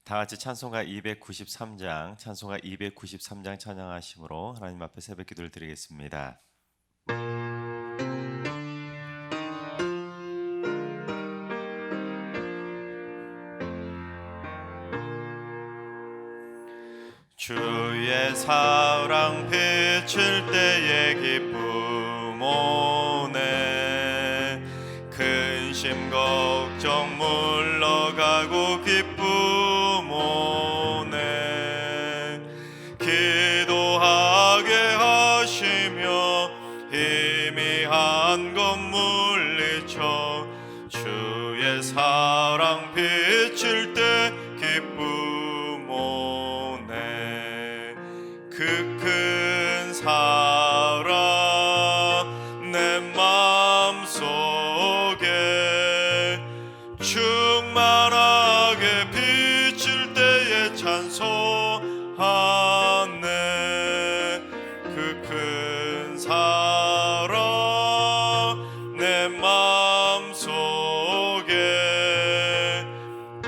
다 같이 찬송가 293장, 찬송가 293장 찬양하심으로 하나님 앞에 새벽 기도를 드리겠습니다. 주의 사랑 비칠 때의 기쁨 오네. 근심 걱정 물러가고 기쁨 오네. 기도하게 하시며 희미한 것 물리쳐 주의 사랑 비칠 때 기쁨 오네. 그 큰 사랑 내 맘속에 충만하게 비칠 때에 찬송하네. 그 큰 사랑 내 맘속에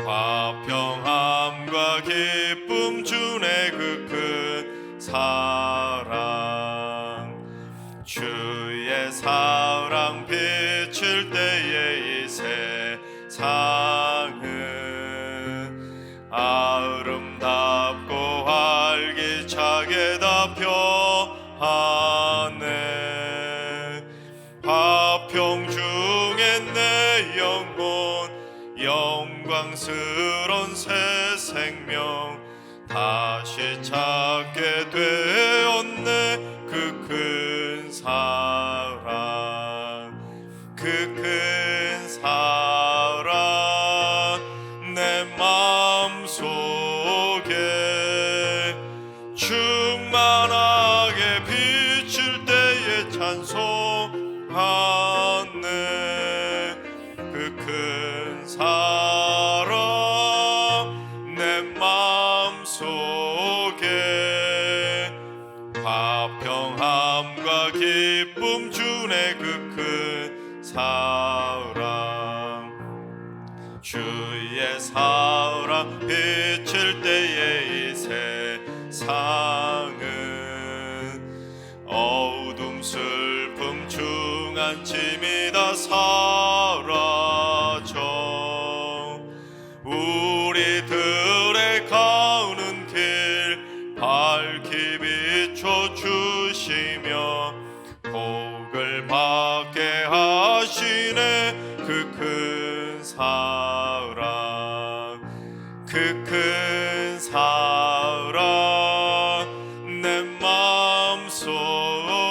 화평함과 기쁨 주네. 그 큰 사랑 주의 사랑 비칠 때에 이 세상은 아름답고 활기차게 다 펴하네. 화평 중에 내 영혼 영광스러운 새 생명 다시 찾게 되었네. 그 큰 사랑 그 큰 사랑 내 맘속에 충만하게 비칠 때에 찬송하네. 그 큰 사랑 내 맘속에 화평함과 기쁨 주네. 그 큰 사랑 주의 사랑 비칠 때에 이 세상은 어둠 슬픔 중한 짐이 다 사라져 우리들의 가는 길 밝히 비춰주시며 복을 받게 하시네. 그 큰 사랑 그 큰 사랑 내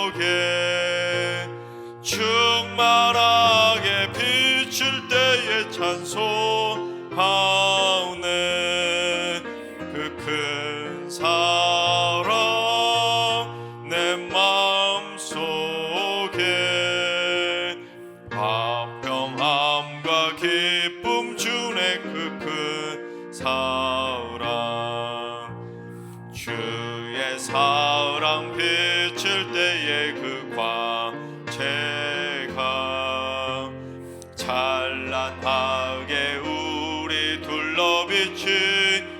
맘속에 충만하게 비칠 때에 찬송하네. 그 큰 사랑 내 맘속에 화평함과 기쁨 주네. 그 큰 사랑 주의 사랑 비칠 때에 그 광채가 찬란하게 우리 둘러 비치겠네.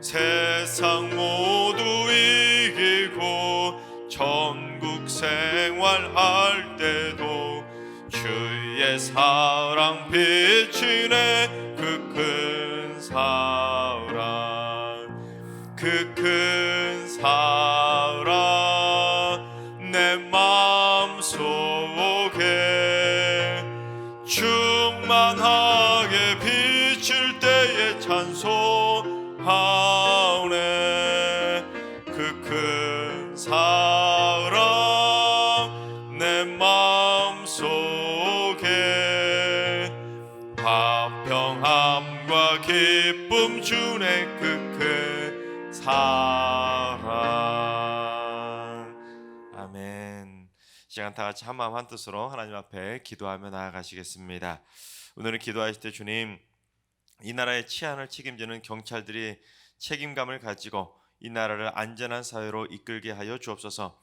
세상 모두 이기고 천국 생활할 때도 주의 사랑 비치네. 그 큰 사랑 그 큰 사랑 내 맘속에 충만하게 비칠 때에 찬송하네. 그 큰 사랑 내 맘속에 화평함과 기쁨 주네. 그 큰 사랑. 아멘. 시간 다 같이 한마음 한뜻으로 하나님 앞에 기도하며 나아가시겠습니다. 오늘은 기도하실 때 주님, 이 나라의 치안을 책임지는 경찰들이 책임감을 가지고 이 나라를 안전한 사회로 이끌게 하여 주옵소서.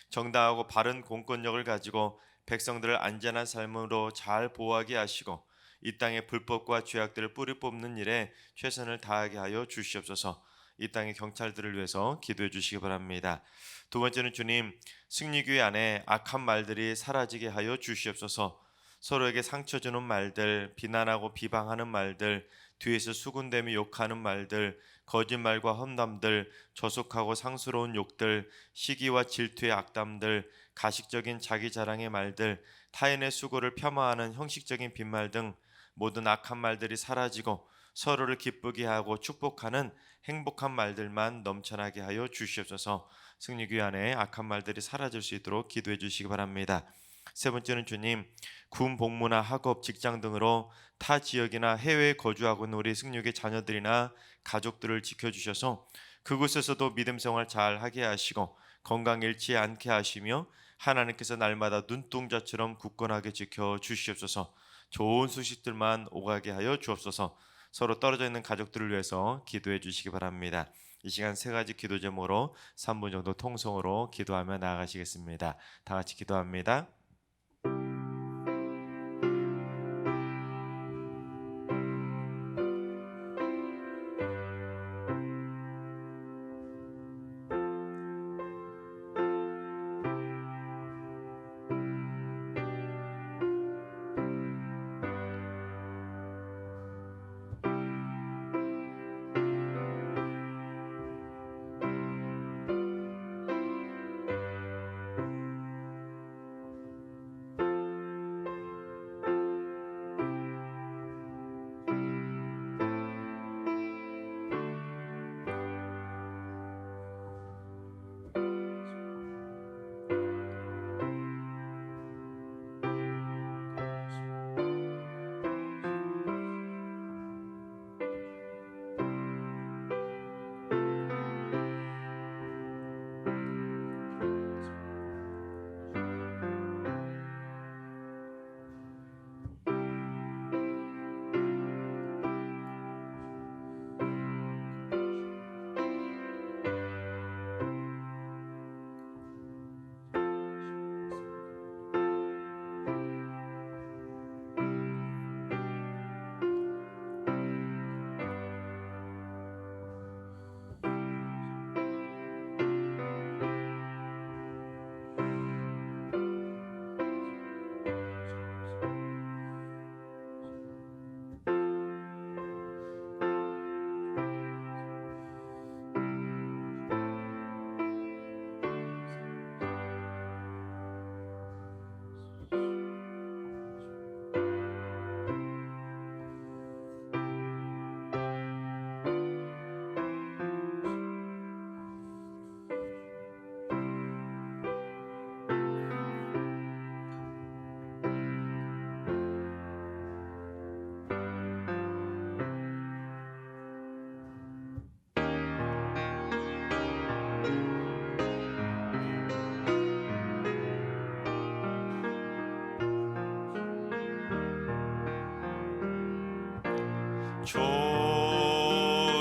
정당하고 바른 공권력을 가지고 백성들을 안전한 삶으로 잘 보호하게 하시고 이 땅의 불법과 죄악들을 뿌리 뽑는 일에 최선을 다하게 하여 주시옵소서. 이 땅의 경찰들을 위해서 기도해 주시기 바랍니다. 두 번째는 주님, 승리교회 안에 악한 말들이 사라지게 하여 주시옵소서. 서로에게 상처 주는 말들, 비난하고 비방하는 말들, 뒤에서 수군대며 욕하는 말들, 거짓말과 험담들, 저속하고 상스러운 욕들, 시기와 질투의 악담들, 가식적인 자기 자랑의 말들, 타인의 수고를 폄하하는 형식적인 빈말 등 모든 악한 말들이 사라지고 서로를 기쁘게 하고 축복하는 행복한 말들만 넘쳐나게 하여 주시옵소서. 승리교회 안에 악한 말들이 사라질 수 있도록 기도해 주시기 바랍니다. 세 번째는 주님, 군 복무나 학업, 직장 등으로 타 지역이나 해외에 거주하고 있는 우리 승리교회 자녀들이나 가족들을 지켜주셔서 그곳에서도 믿음 생활 잘 하게 하시고 건강 잃지 않게 하시며 하나님께서 날마다 눈동자처럼 굳건하게 지켜주시옵소서. 좋은 소식들만 오가게 하여 주옵소서. 서로 떨어져 있는 가족들을 위해서 기도해 주시기 바랍니다. 이 시간 세 가지 기도 제목으로 3분 정도 통성으로 기도하며 나아가시겠습니다. 다 같이 기도합니다.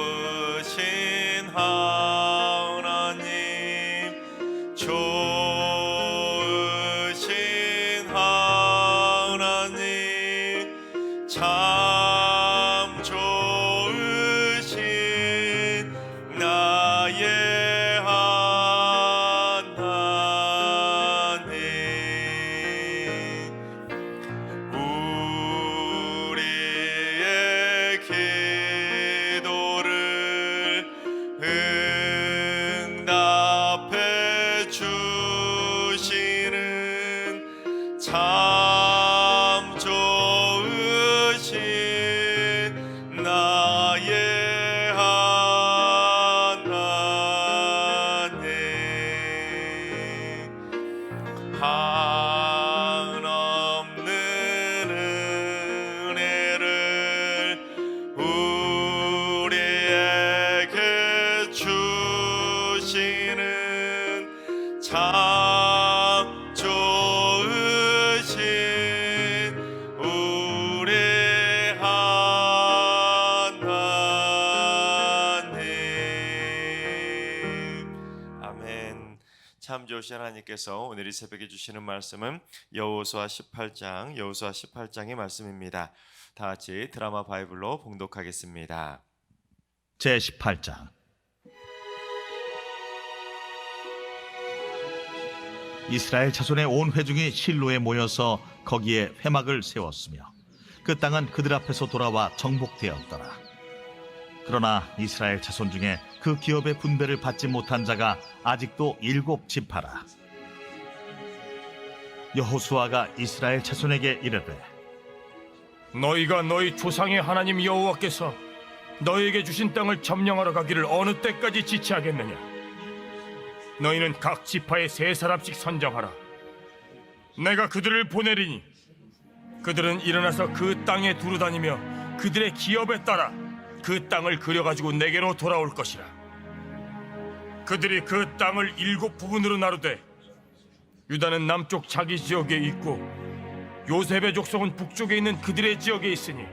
좋으신 하나님, 좋으신 하나님, 참 좋으신 나의 하나님, 우리의 기도를 응답해 주시는 참 좋으신 나의 하나님, 한없는 은혜를 우리에게 주시는 참 좋으신 인도하신 하나님께서 오늘 이 새벽에 주시는 말씀은 여호수아 18장의 말씀입니다. 다 같이 드라마 바이블로 봉독하겠습니다. 제18장. 이스라엘 자손의 온 회중이 실로에 모여서 거기에 회막을 세웠으며 그 땅은 그들 앞에서 돌아와 정복되었더라. 그러나 이스라엘 자손 중에 그 기업의 분배를 받지 못한 자가 아직도 7지파라. 여호수아가 이스라엘 자손에게 이르되, 너희가 너희 조상의 하나님 여호와께서 너희에게 주신 땅을 점령하러 가기를 어느 때까지 지체하겠느냐? 너희는 각 지파에 3사람씩 선정하라. 내가 그들을 보내리니 그들은 일어나서 그 땅에 두루다니며 그들의 기업에 따라 그 땅을 그려가지고 내게로 돌아올 것이라. 그들이 그 땅을 7부분으로 나누되 유다는 남쪽 자기 지역에 있고 요셉의 족속은 북쪽에 있는 그들의 지역에 있으니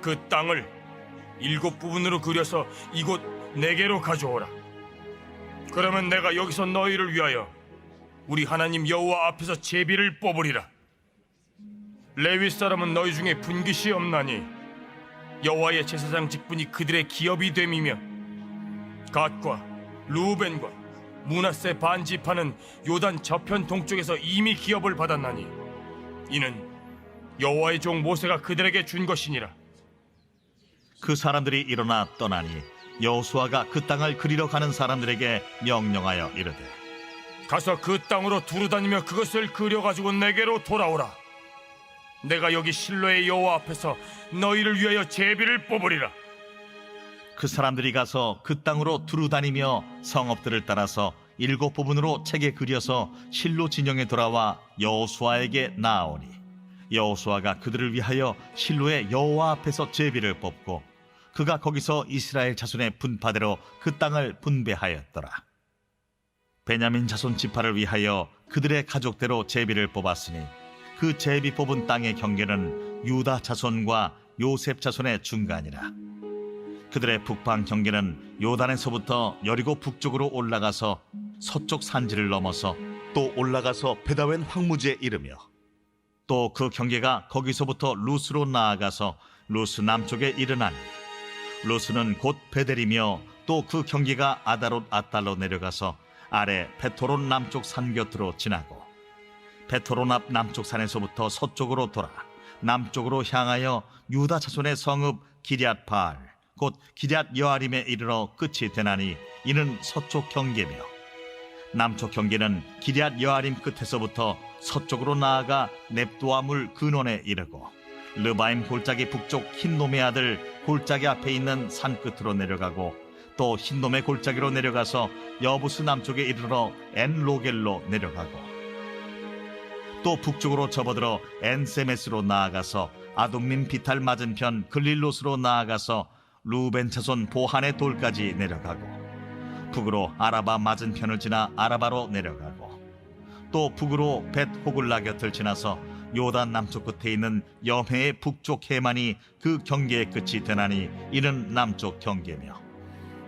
그 땅을 7부분으로 그려서 이곳 내게로 가져오라. 그러면 내가 여기서 너희를 위하여 우리 하나님 여호와 앞에서 제비를 뽑으리라. 레위 사람은 너희 중에 분깃이 없나니 여호와의 제사장 직분이 그들의 기업이 됨이며 갓과 루벤과 므낫세 반지파는 요단 저편 동쪽에서 이미 기업을 받았나니 이는 여호와의 종 모세가 그들에게 준 것이니라. 그 사람들이 일어나 떠나니 여호수아가 그 땅을 그리러 가는 사람들에게 명령하여 이르되, 가서 그 땅으로 두루다니며 그것을 그려가지고 내게로 돌아오라. 내가 여기 실로의 여호와 앞에서 너희를 위하여 제비를 뽑으리라. 그 사람들이 가서 그 땅으로 두루다니며 성읍들을 따라서 7부분으로 책에 그려서 실로 진영에 돌아와 여호수아에게 나아오니 여호수아가 그들을 위하여 실로의 여호와 앞에서 제비를 뽑고 그가 거기서 이스라엘 자손의 분파대로 그 땅을 분배하였더라. 베냐민 자손 지파를 위하여 그들의 가족대로 제비를 뽑았으니 그 제비 뽑은 땅의 경계는 유다 자손과 요셉 자손의 중간이라. 그들의 북방 경계는 요단에서부터 여리고 북쪽으로 올라가서 서쪽 산지를 넘어서 또 올라가서 베다웬 황무지에 이르며 또 그 경계가 거기서부터 루스로 나아가서 루스 남쪽에 이르나니 루스는 곧 베델이며 또 그 경계가 아다롯 아달로 내려가서 아래 베토론 남쪽 산 곁으로 지나고 베토론 앞 남쪽 산에서부터 서쪽으로 돌아 남쪽으로 향하여 유다 자손의 성읍 기럇 바알 곧 기럇 여아림에 이르러 끝이 되나니 이는 서쪽 경계며 남쪽 경계는 기럇 여아림 끝에서부터 서쪽으로 나아가 넵도아물 근원에 이르고 르바임 골짜기 북쪽 흰놈의 아들 골짜기 앞에 있는 산 끝으로 내려가고 또 흰놈의 골짜기로 내려가서 여부스 남쪽에 이르러 엔로겔로 내려가고 또 북쪽으로 접어들어 엔세메스로 나아가서 아둠민 비탈 맞은편 글릴롯으로 나아가서 루벤 자손 보한의 돌까지 내려가고 북으로 아라바 맞은편을 지나 아라바로 내려가고 또 북으로 벳 호글라 곁을 지나서 요단 남쪽 끝에 있는 염해의 북쪽 해만이 그 경계의 끝이 되나니 이는 남쪽 경계며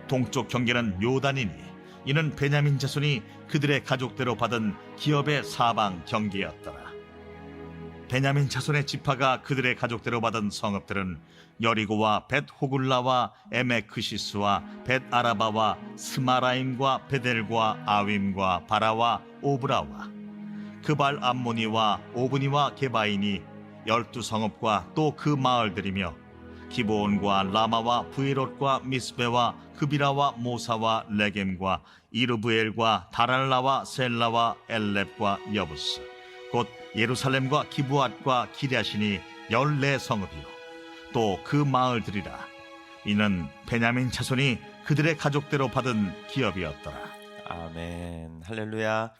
동쪽 경계는 요단이니 이는 베냐민 자손이 그들의 가족대로 받은 기업의 사방 경계였더라. 베냐민 자손의 지파가 그들의 가족대로 받은 성읍들은 여리고와 벳 호굴라와 에메크시스와 벳 아라바와 스마라임과 베델과 아윈과 바라와 오브라와 그발 암모니와 오브니와 게바인이 12성읍과 또 그 마을들이며 기브온과 라마와 부에롯과 미스베와 그비라와 모사와 레겜과 이르브엘과 다랄라와 셀라와 엘렙과 여부스 곧 예루살렘과 기브앗과 기랴신이 14성읍이요 또 그 마을들이라. 이는 베냐민 자손이 그들의 가족대로 받은 기업이었더라. 아멘. 할렐루야.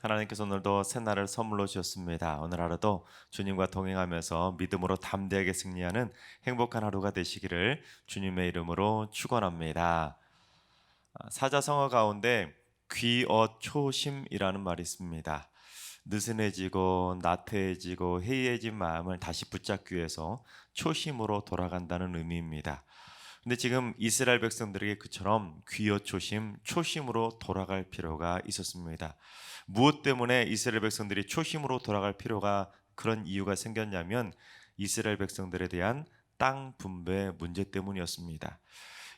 하나님께서 오늘도 새날을 선물로 주셨습니다. 오늘 하루도 주님과 동행하면서 믿음으로 담대하게 승리하는 행복한 하루가 되시기를 주님의 이름으로 축원합니다. 사자성어 가운데 귀어초심이라는 말이 있습니다. 느슨해지고 나태해지고 해이해진 마음을 다시 붙잡기 위해서 초심으로 돌아간다는 의미입니다. 근데 지금 이스라엘 백성들에게 그처럼 귀여초심, 초심으로 돌아갈 필요가 있었습니다. 무엇 때문에 이스라엘 백성들이 초심으로 돌아갈 필요가 그런 이유가 생겼냐면 이스라엘 백성들에 대한 땅 분배 문제 때문이었습니다.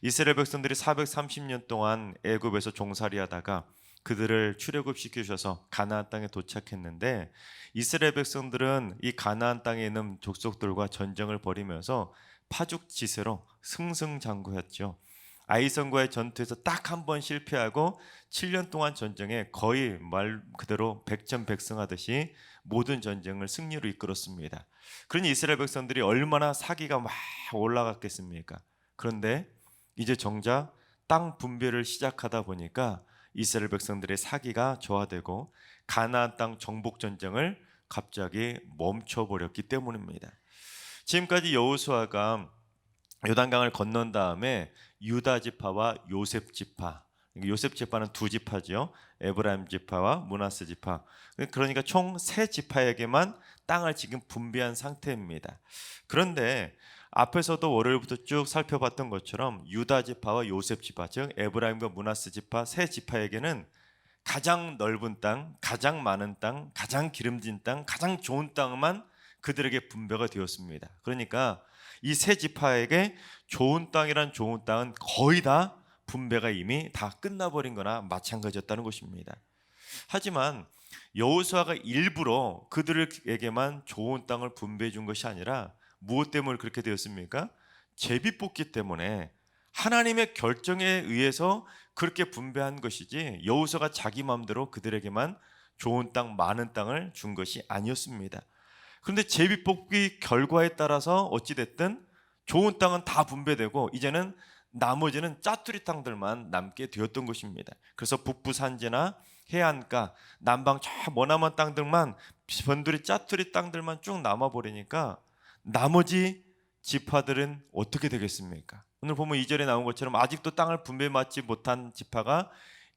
이스라엘 백성들이 430년 동안 애굽에서 종살이하다가 그들을 출애굽시켜 주셔서 가나안 땅에 도착했는데 이스라엘 백성들은 이 가나안 땅에 있는 족속들과 전쟁을 벌이면서 파죽지세로 승승장구했죠. 아이성과의 전투에서 딱 한 번 실패하고 7년 동안 전쟁에 거의 말 그대로 백전백승하듯이 모든 전쟁을 승리로 이끌었습니다. 그러니 이스라엘 백성들이 얼마나 사기가 막 올라갔겠습니까? 그런데 이제 정작 땅 분배를 시작하다 보니까 이스라엘 백성들의 사기가 저하되고 가나안 땅 정복 전쟁을 갑자기 멈춰버렸기 때문입니다. 지금까지 여호수아가 요단강을 건넌 다음에 유다 지파와 요셉 지파, 요셉 지파는 두 지파죠. 에브라임 지파와 므낫세 지파. 그러니까 총 세 지파에게만 땅을 지금 분배한 상태입니다. 그런데 앞에서도 월요일부터 쭉 살펴봤던 것처럼 유다 지파와 요셉 지파, 즉 에브라임과 므낫세 지파 세 지파에게는 가장 넓은 땅, 가장 많은 땅, 가장 기름진 땅, 가장 좋은 땅만 그들에게 분배가 되었습니다. 그러니까 이 세 지파에게 좋은 땅이란 좋은 땅은 거의 다 분배가 이미 다 끝나버린 거나 마찬가지였다는 것입니다. 하지만 여호수아가 일부러 그들에게만 좋은 땅을 분배해 준 것이 아니라 무엇 때문에 그렇게 되었습니까? 제비뽑기 때문에 하나님의 결정에 의해서 그렇게 분배한 것이지 여호수아가 자기 마음대로 그들에게만 좋은 땅, 많은 땅을 준 것이 아니었습니다. 그런데 제비뽑기 결과에 따라서 어찌됐든 좋은 땅은 다 분배되고 이제는 나머지는 짜투리 땅들만 남게 되었던 것입니다. 그래서 북부 산지나 해안가, 남방 저 머나먼 땅들만 변두리 짜투리 땅들만 쭉 남아버리니까 나머지 지파들은 어떻게 되겠습니까? 오늘 보면 2절에 나온 것처럼 아직도 땅을 분배받지 못한 지파가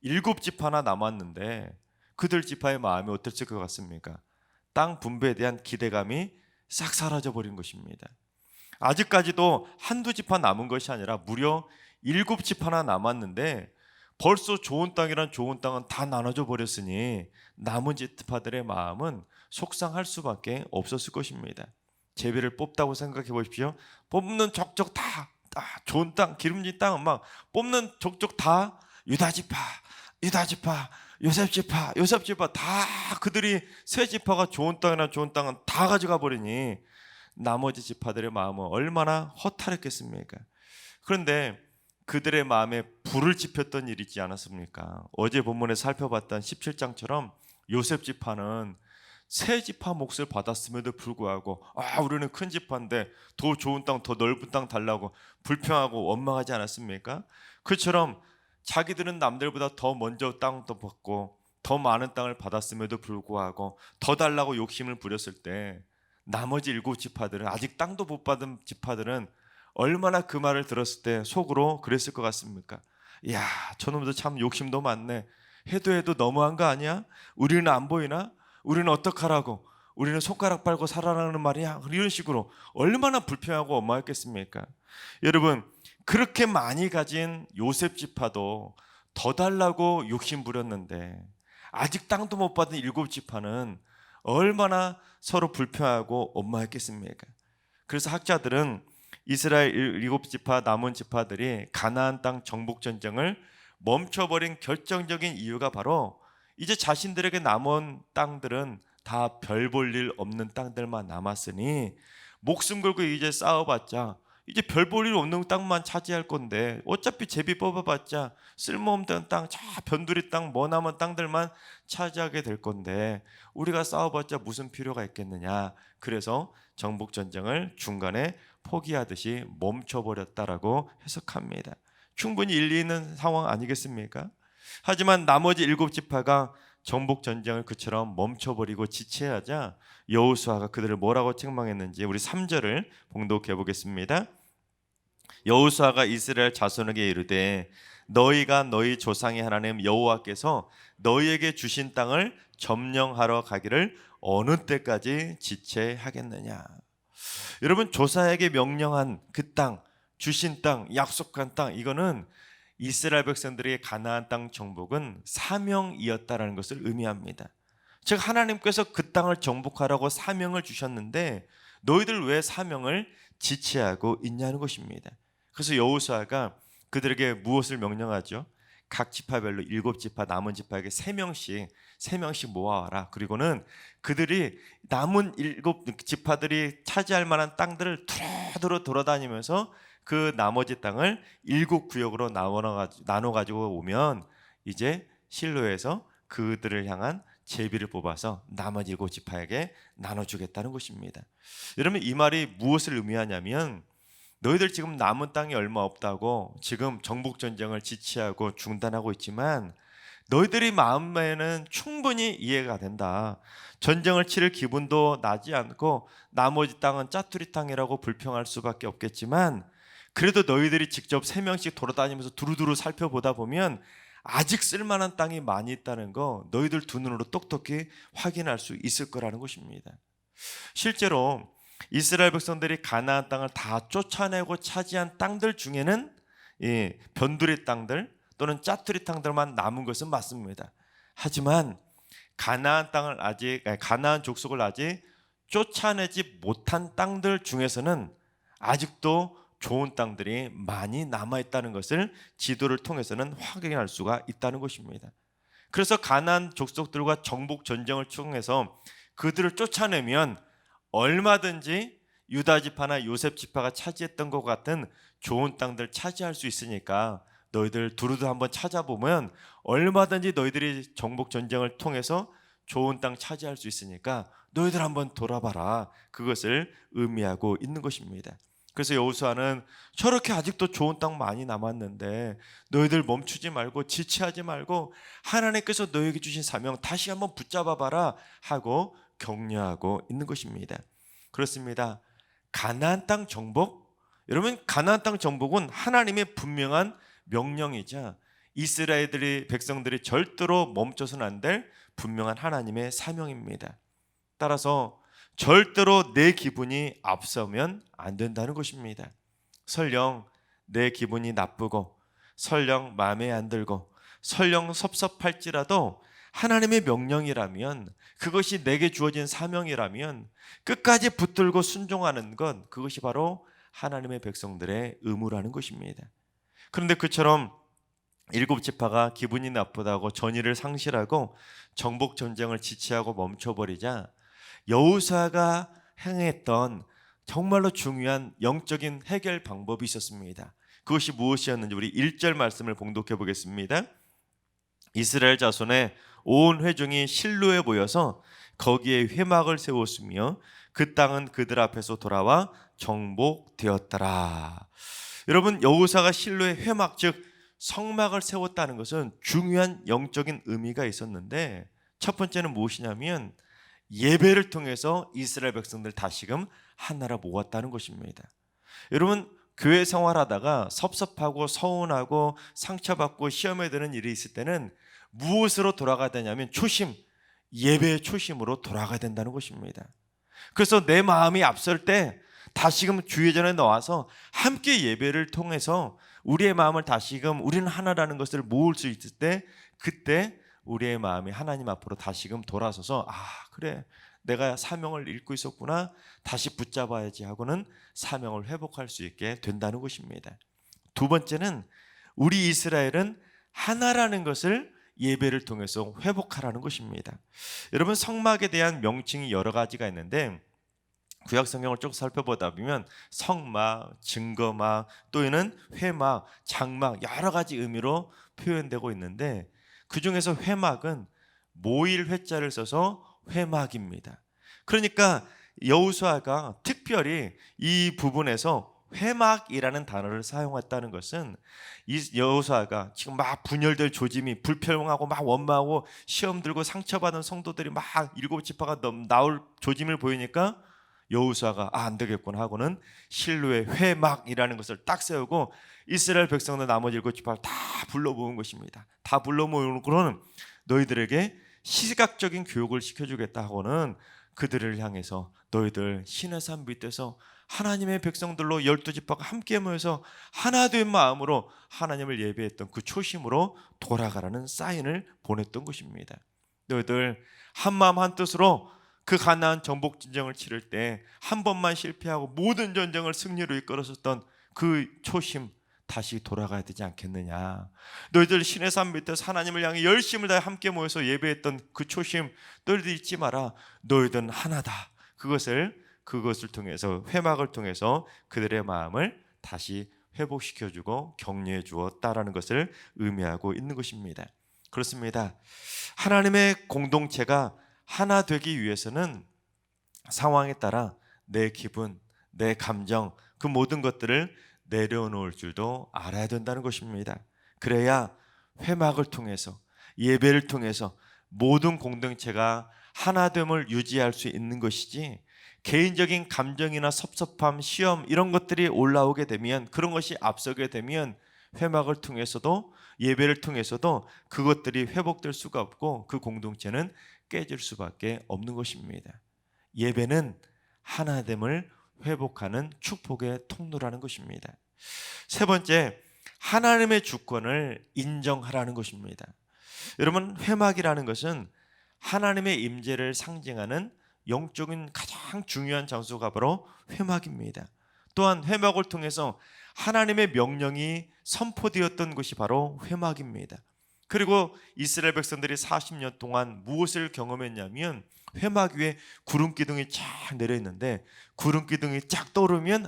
7지파나 남았는데 그들 지파의 마음이 어떨 것 같습니까? 땅 분배에 대한 기대감이 싹 사라져버린 것입니다. 아직까지도 한두 지파 남은 것이 아니라 무려 7지파나 남았는데 벌써 좋은 땅이란 좋은 땅은 다 나눠져 버렸으니 남은 지파들의 마음은 속상할 수밖에 없었을 것입니다. 제비를 뽑다고 생각해 보십시오. 뽑는 족족 다 좋은 땅, 기름진 땅은 막 뽑는 족족 다 유다 지파, 유다 지파, 요셉 지파, 요셉 지파 다 그들이 세 지파가 좋은 땅이나 좋은 땅은 다 가져가 버리니 나머지 지파들의 마음은 얼마나 허탈했겠습니까? 그런데 그들의 마음에 불을 지폈던 일이 있지 않았습니까? 어제 본문에 살펴봤던 17장처럼 요셉 지파는 세 지파 몫을 받았음에도 불구하고 우리는 큰 지파인데 더 좋은 땅, 더 넓은 땅 달라고 불평하고 원망하지 않았습니까? 그처럼 자기들은 남들보다 더 먼저 땅도 받고 더 많은 땅을 받았음에도 불구하고 더 달라고 욕심을 부렸을 때 나머지 7지파들은 아직 땅도 못 받은 지파들은 얼마나 그 말을 들었을 때 속으로 그랬을 것 같습니까? 이야, 저놈도 참 욕심도 많네. 해도 너무한 거 아니야? 우리는 안 보이나? 우리는 어떡하라고? 우리는 손가락 빨고 살아라는 말이야? 이런 식으로 얼마나 불평하고 원망했겠습니까? 여러분, 그렇게 많이 가진 요셉 지파도 더 달라고 욕심 부렸는데 아직 땅도 못 받은 7지파는 얼마나 서로 불평하고 원망했겠습니까? 그래서 학자들은 이스라엘 7지파 남은 지파들이 가나안 땅 정복 전쟁을 멈춰버린 결정적인 이유가 바로 이제 자신들에게 남은 땅들은 다 별 볼 일 없는 땅들만 남았으니 목숨 걸고 이제 싸워봤자 이제 별 볼 일 없는 땅만 차지할 건데 어차피 제비 뽑아봤자 쓸모없는 땅, 저 변두리 땅, 머나먼 땅들만 차지하게 될 건데 우리가 싸워봤자 무슨 필요가 있겠느냐. 그래서 정복 전쟁을 중간에 포기하듯이 멈춰버렸다라고 해석합니다. 충분히 일리 있는 상황 아니겠습니까? 하지만 나머지 7지파가 정복 전쟁을 그처럼 멈춰버리고 지체하자 여호수아가 그들을 뭐라고 책망했는지 우리 3절을 봉독해 보겠습니다. 여호수아가 이스라엘 자손에게 이르되 너희가 너희 조상의 하나님 여호와께서 너희에게 주신 땅을 점령하러 가기를 어느 때까지 지체하겠느냐. 여러분, 조사에게 명령한 그 땅, 주신 땅, 약속한 땅, 이거는 이스라엘 백성들의 가나안 땅 정복은 사명이었다라는 것을 의미합니다. 즉 하나님께서 그 땅을 정복하라고 사명을 주셨는데 너희들 왜 사명을 지체하고 있냐는 것입니다. 그래서 여호수아가 그들에게 무엇을 명령하죠? 각 지파별로 7지파, 남은 지파에게 3명씩 모아와라. 그리고는 그들이 남은 7지파들이 차지할 만한 땅들을 두루두루 돌아다니면서 그 나머지 땅을 7구역으로 나눠 가지고 오면 이제 실로에서 그들을 향한 제비를 뽑아서 나머지 7지파에게 나눠주겠다는 것입니다. 여러분 이 말이 무엇을 의미하냐면 너희들 지금 남은 땅이 얼마 없다고 지금 정복 전쟁을 지체하고 중단하고 있지만 너희들이 마음에는 충분히 이해가 된다. 전쟁을 치를 기분도 나지 않고 나머지 땅은 짜투리 땅이라고 불평할 수밖에 없겠지만 그래도 너희들이 직접 3명씩 돌아다니면서 두루두루 살펴보다 보면 아직 쓸만한 땅이 많이 있다는 거 너희들 두 눈으로 똑똑히 확인할 수 있을 거라는 것입니다. 실제로 이스라엘 백성들이 가나안 땅을 다 쫓아내고 차지한 땅들 중에는 변두리 땅들 또는 짜투리 땅들만 남은 것은 맞습니다. 하지만 가나안 족속을 아직 쫓아내지 못한 땅들 중에서는 아직도 좋은 땅들이 많이 남아있다는 것을 지도를 통해서는 확인할 수가 있다는 것입니다. 그래서 가나안 족속들과 정복 전쟁을 통해서 그들을 쫓아내면 얼마든지 유다 지파나 요셉 지파가 차지했던 것 같은 좋은 땅들 차지할 수 있으니까 너희들 두루두 한번 찾아보면 얼마든지 너희들이 정복 전쟁을 통해서 좋은 땅 차지할 수 있으니까 너희들 한번 돌아봐라. 그것을 의미하고 있는 것입니다. 그래서 여호수아는 저렇게 아직도 좋은 땅 많이 남았는데 너희들 멈추지 말고 지체하지 말고 하나님께서 너희에게 주신 사명 다시 한번 붙잡아 봐라 하고 격려하고 있는 것입니다. 그렇습니다. 가나안 땅 정복, 여러분 가나안 땅 정복은 하나님의 분명한 명령이자 이스라엘 백성들이 절대로 멈춰서는 안 될 분명한 하나님의 사명입니다. 따라서 절대로 내 기분이 앞서면 안 된다는 것입니다. 설령 내 기분이 나쁘고 설령 마음에 안 들고 설령 섭섭할지라도 하나님의 명령이라면 그것이 내게 주어진 사명이라면 끝까지 붙들고 순종하는 것, 그것이 바로 하나님의 백성들의 의무라는 것입니다. 그런데 그처럼 7지파가 기분이 나쁘다고 전의를 상실하고 정복 전쟁을 지체하고 멈춰버리자 여호수아가 행했던 정말로 중요한 영적인 해결 방법이 있었습니다. 그것이 무엇이었는지 우리 1절 말씀을 봉독해 보겠습니다. 이스라엘 자손의 온 회중이 실로에 모여서 거기에 회막을 세웠으며 그 땅은 그들 앞에서 돌아와 정복되었더라. 여러분 여호수아가 실로에 회막 즉 성막을 세웠다는 것은 중요한 영적인 의미가 있었는데 첫 번째는 무엇이냐면 예배를 통해서 이스라엘 백성들 다시금 하나로 모았다는 것입니다. 여러분 교회 생활하다가 섭섭하고 서운하고 상처받고 시험에 드는 일이 있을 때는 무엇으로 돌아가야 되냐면 초심, 예배의 초심으로 돌아가야 된다는 것입니다. 그래서 내 마음이 앞설 때 다시금 주의 전에 나와서 함께 예배를 통해서 우리의 마음을 다시금 우리는 하나라는 것을 모을 수 있을 때 그때 우리의 마음이 하나님 앞으로 다시금 돌아서서 그래 내가 사명을 잃고 있었구나 다시 붙잡아야지 하고는 사명을 회복할 수 있게 된다는 것입니다. 두 번째는 우리 이스라엘은 하나라는 것을 예배를 통해서 회복하라는 것입니다. 여러분 성막에 대한 명칭이 여러 가지가 있는데 구약 성경을 쭉 살펴보다 보면 성막, 증거막, 또는 회막, 장막 여러 가지 의미로 표현되고 있는데 그 중에서 회막은 모일 회자를 써서 회막입니다. 그러니까 여호수아가 특별히 이 부분에서 회막이라는 단어를 사용했다는 것은 이 여호수아가 지금 막 분열될 조짐이 불평하고 막 원망하고 시험 들고 상처받은 성도들이 막 7지파가 나올 조짐을 보이니까 여호수아가 안 되겠구나 하고는 실로의 회막이라는 것을 딱 세우고 이스라엘 백성들 나머지 7지파를 다 불러 모은 것입니다. 다 불러 모으고는 너희들에게 시각적인 교육을 시켜주겠다 하고는 그들을 향해서 너희들 시내산 밑에서 하나님의 백성들로 12지파가 함께 모여서 하나 된 마음으로 하나님을 예배했던 그 초심으로 돌아가라는 사인을 보냈던 것입니다. 너희들 한마음 한뜻으로 그 가나안 정복 전쟁을 치를 때 한 번만 실패하고 모든 전쟁을 승리로 이끌었었던 그 초심 다시 돌아가야 되지 않겠느냐. 너희들 시내산 밑에서 하나님을 향해 열심을 다해 함께 모여서 예배했던 그 초심 너희들 잊지 마라. 너희들은 하나다. 그것을 통해서 회막을 통해서 그들의 마음을 다시 회복시켜주고 격려해 주었다라는 것을 의미하고 있는 것입니다. 그렇습니다. 하나님의 공동체가 하나 되기 위해서는 상황에 따라 내 기분, 내 감정, 그 모든 것들을 내려놓을 줄도 알아야 된다는 것입니다. 그래야 회막을 통해서, 예배를 통해서 모든 공동체가 하나됨을 유지할 수 있는 것이지, 개인적인 감정이나 섭섭함, 시험 이런 것들이 올라오게 되면, 그런 것이 앞서게 되면 회막을 통해서도 예배를 통해서도 그것들이 회복될 수가 없고 그 공동체는 깨질 수밖에 없는 것입니다. 예배는 하나됨을 회복하는 축복의 통로라는 것입니다. 세 번째, 하나님의 주권을 인정하라는 것입니다. 여러분, 회막이라는 것은 하나님의 임재를 상징하는 영적인 가장 중요한 장소가 바로 회막입니다. 또한 회막을 통해서 하나님의 명령이 선포되었던 곳이 바로 회막입니다. 그리고 이스라엘 백성들이 40년 동안 무엇을 경험했냐면 회막 위에 구름 기둥이 쫙 내려 있는데 구름 기둥이 쫙 떠오르면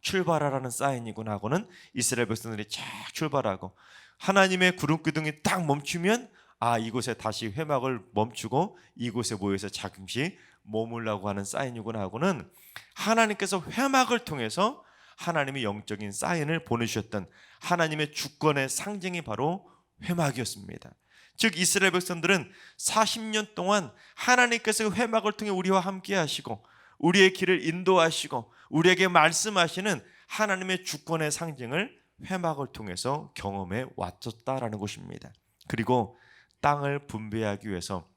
출발하라는 사인이구나 하고는 이스라엘 백성들이 쫙 출발하고, 하나님의 구름 기둥이 딱 멈추면 이곳에 다시 회막을 멈추고 이곳에 모여서 잠시 머물라고 하는 사인이구나 하고는 하나님께서 회막을 통해서 하나님의 영적인 사인을 보내주셨던 하나님의 주권의 상징이 바로 회막이었습니다. 즉 이스라엘 백성들은 40년 동안 하나님께서 회막을 통해 우리와 함께 하시고 우리의 길을 인도하시고 우리에게 말씀하시는 하나님의 주권의 상징을 회막을 통해서 경험해 왔었다라는 것입니다. 그리고 땅을 분배하기 위해서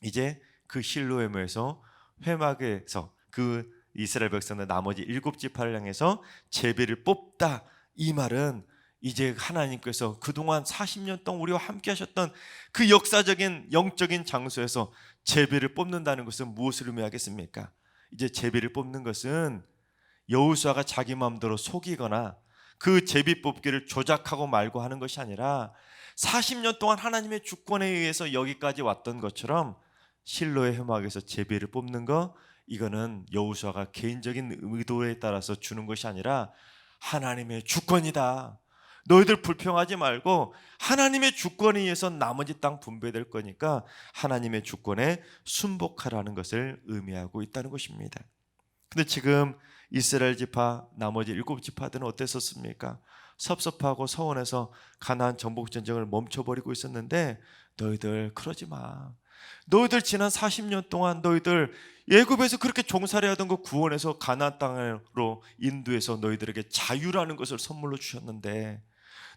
이제 그 실로에 모여서 회막에서 그 이스라엘 백성들 나머지 7지파를 향해서 제비를 뽑다, 이 말은 이제 하나님께서 그동안 40년 동안 우리와 함께 하셨던 그 역사적인 영적인 장소에서 제비를 뽑는다는 것은 무엇을 의미하겠습니까? 이제 제비를 뽑는 것은 여호수아가 자기 마음대로 속이거나 그 제비 뽑기를 조작하고 말고 하는 것이 아니라 40년 동안 하나님의 주권에 의해서 여기까지 왔던 것처럼 실로의 회막에서 제비를 뽑는 거, 이거는 여호수아가 개인적인 의도에 따라서 주는 것이 아니라 하나님의 주권이다. 너희들 불평하지 말고 하나님의 주권에 의해서 나머지 땅 분배될 거니까 하나님의 주권에 순복하라는 것을 의미하고 있다는 것입니다. 근데 지금 이스라엘 지파 나머지 7지파들은 어땠었습니까? 섭섭하고 서운해서 가나안 정복 전쟁을 멈춰버리고 있었는데, 너희들 그러지 마. 너희들 지난 40년 동안 너희들 애굽에서 그렇게 종살이 하던 거 구원해서 가나안 땅으로 인도해서 너희들에게 자유라는 것을 선물로 주셨는데,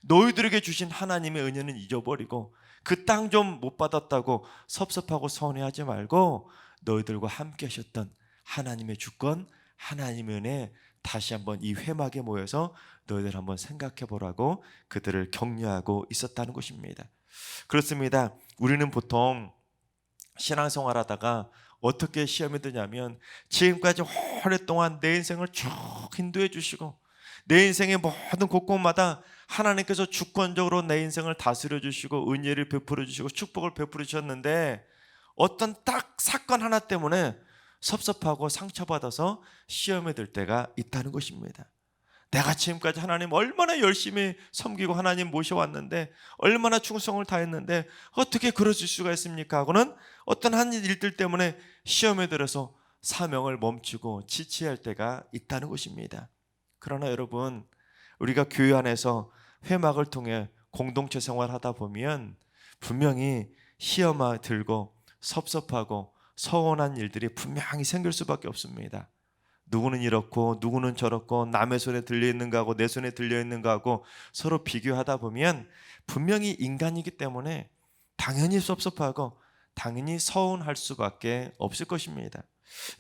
너희들에게 주신 하나님의 은혜는 잊어버리고 그 땅 좀 못 받았다고 섭섭하고 서운해하지 말고 너희들과 함께 하셨던 하나님의 주권, 하나님의 은혜 다시 한번 이 회막에 모여서 너희들 한번 생각해 보라고 그들을 격려하고 있었다는 것입니다. 그렇습니다. 우리는 보통 신앙생활 하다가 어떻게 시험이 드냐면, 지금까지 오랫동안 내 인생을 쭉 인도해 주시고 내 인생의 모든 곳곳마다 하나님께서 주권적으로 내 인생을 다스려 주시고 은혜를 베풀어 주시고 축복을 베풀어 주셨는데, 어떤 딱 사건 하나 때문에 섭섭하고 상처받아서 시험에 들 때가 있다는 것입니다. 내가 지금까지 하나님 얼마나 열심히 섬기고 하나님 모셔왔는데, 얼마나 충성을 다했는데 어떻게 그러실 수가 있습니까 하고는 어떤 한 일들 때문에 시험에 들어서 사명을 멈추고 지체할 때가 있다는 것입니다. 그러나 여러분, 우리가 교회 안에서 회막을 통해 공동체 생활하다 보면 분명히 시험아 들고 섭섭하고 서운한 일들이 분명히 생길 수밖에 없습니다. 누구는 이렇고 누구는 저렇고 남의 손에 들려있는가 하고 내 손에 들려있는가 하고 서로 비교하다 보면 분명히 인간이기 때문에 당연히 섭섭하고 당연히 서운할 수밖에 없을 것입니다.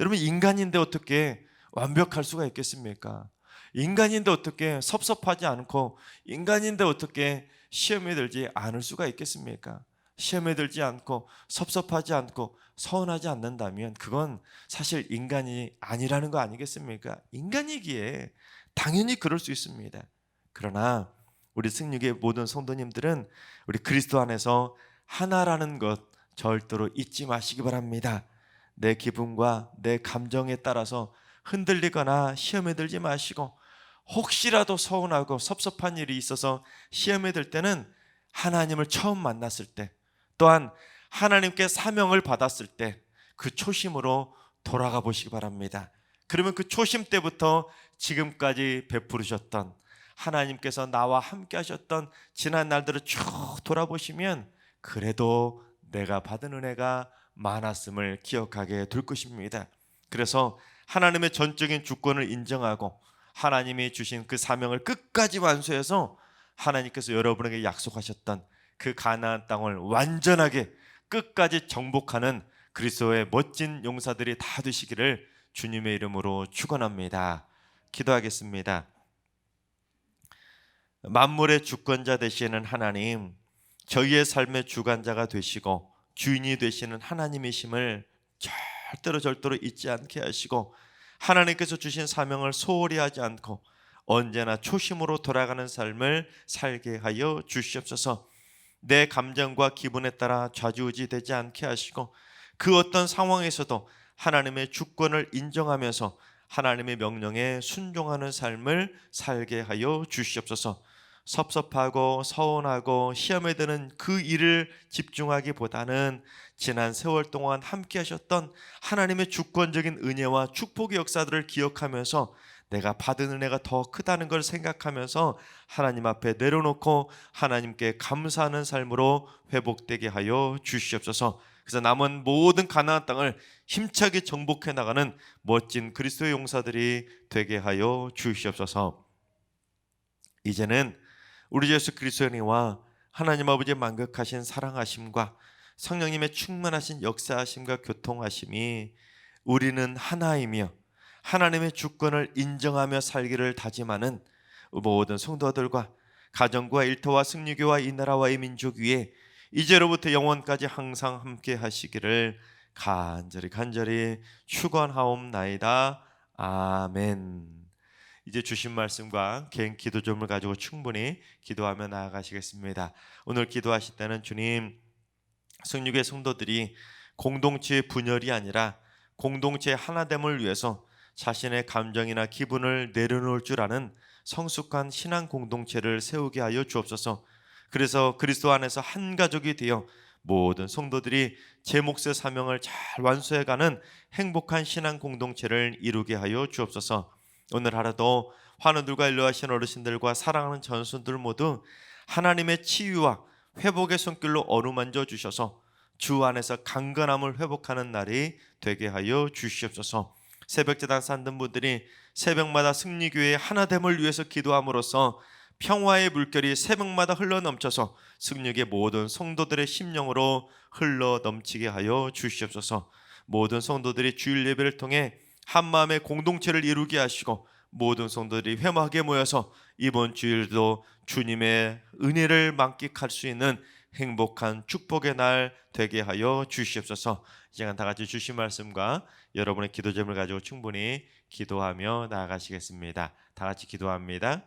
여러분, 인간인데 어떻게 완벽할 수가 있겠습니까? 인간인데 어떻게 섭섭하지 않고, 인간인데 어떻게 시험에 들지 않을 수가 있겠습니까? 시험에 들지 않고 섭섭하지 않고 서운하지 않는다면 그건 사실 인간이 아니라는 거 아니겠습니까? 인간이기에 당연히 그럴 수 있습니다. 그러나 우리 승육의 모든 성도님들은 우리 그리스도 안에서 하나라는 것 절대로 잊지 마시기 바랍니다. 내 기분과 내 감정에 따라서 흔들리거나 시험에 들지 마시고, 혹시라도 서운하고 섭섭한 일이 있어서 시험에 들 때는 하나님을 처음 만났을 때, 또한 하나님께 사명을 받았을 때 그 초심으로 돌아가 보시기 바랍니다. 그러면 그 초심 때부터 지금까지 베푸르셨던 하나님께서 나와 함께 하셨던 지난 날들을 쭉 돌아보시면 그래도 내가 받은 은혜가 많았음을 기억하게 될 것입니다. 그래서 하나님의 전적인 주권을 인정하고 하나님이 주신 그 사명을 끝까지 완수해서 하나님께서 여러분에게 약속하셨던 그 가나안 땅을 완전하게 끝까지 정복하는 그리스도의 멋진 용사들이 다 되시기를 주님의 이름으로 축원합니다. 기도하겠습니다. 만물의 주권자 되시는 하나님, 저희의 삶의 주관자가 되시고 주인이 되시는 하나님이심을 절대로 잊지 않게 하시고, 하나님께서 주신 사명을 소홀히 하지 않고 언제나 초심으로 돌아가는 삶을 살게 하여 주시옵소서. 내 감정과 기분에 따라 좌지우지되지 않게 하시고, 그 어떤 상황에서도 하나님의 주권을 인정하면서 하나님의 명령에 순종하는 삶을 살게 하여 주시옵소서. 섭섭하고 서운하고 시험에 드는 그 일을 집중하기보다는 지난 세월 동안 함께 하셨던 하나님의 주권적인 은혜와 축복의 역사들을 기억하면서 내가 받은 은혜가 더 크다는 걸 생각하면서 하나님 앞에 내려놓고 하나님께 감사하는 삶으로 회복되게 하여 주시옵소서. 그래서 남은 모든 가나안 땅을 힘차게 정복해 나가는 멋진 그리스도의 용사들이 되게 하여 주시옵소서. 이제는 우리 주 예수 그리스도의 은혜와 하나님 아버지의 만극하신 사랑하심과 성령님의 충만하신 역사하심과 교통하심이 우리는 하나이며 하나님의 주권을 인정하며 살기를 다짐하는 모든 성도들과 가정과 일터와 승리교와 이 나라와 이 민족 위에 이제로부터 영원까지 항상 함께 하시기를 간절히 축원하옵나이다. 아멘. 이제 주신 말씀과 개인 기도점을 가지고 충분히 기도하며 나아가시겠습니다. 오늘 기도하실 때는 주님, 승육의 성도들이 공동체의 분열이 아니라 공동체의 하나됨을 위해서 자신의 감정이나 기분을 내려놓을 줄 아는 성숙한 신앙 공동체를 세우게 하여 주옵소서. 그래서 그리스도 안에서 한 가족이 되어 모든 성도들이 제 몫의 사명을 잘 완수해가는 행복한 신앙 공동체를 이루게 하여 주옵소서. 오늘 하루도 환우들과 일러하신 어르신들과 사랑하는 전수들 모두 하나님의 치유와 회복의 손길로 어루만져 주셔서 주 안에서 강건함을 회복하는 날이 되게 하여 주시옵소서. 새벽제단 산든 분들이 새벽마다 승리교회의 하나됨을 위해서 기도함으로써 평화의 물결이 새벽마다 흘러넘쳐서 승리교회 모든 성도들의 심령으로 흘러넘치게 하여 주시옵소서. 모든 성도들이 주일 예배를 통해 한마음의 공동체를 이루게 하시고 모든 성도들이 회막에 모여서 이번 주일도 주님의 은혜를 만끽할 수 있는 행복한 축복의 날 되게 하여 주시옵소서. 이 시간 다 같이 주신 말씀과 여러분의 기도 제목을 가지고 충분히 기도하며 나아가시겠습니다. 다 같이 기도합니다.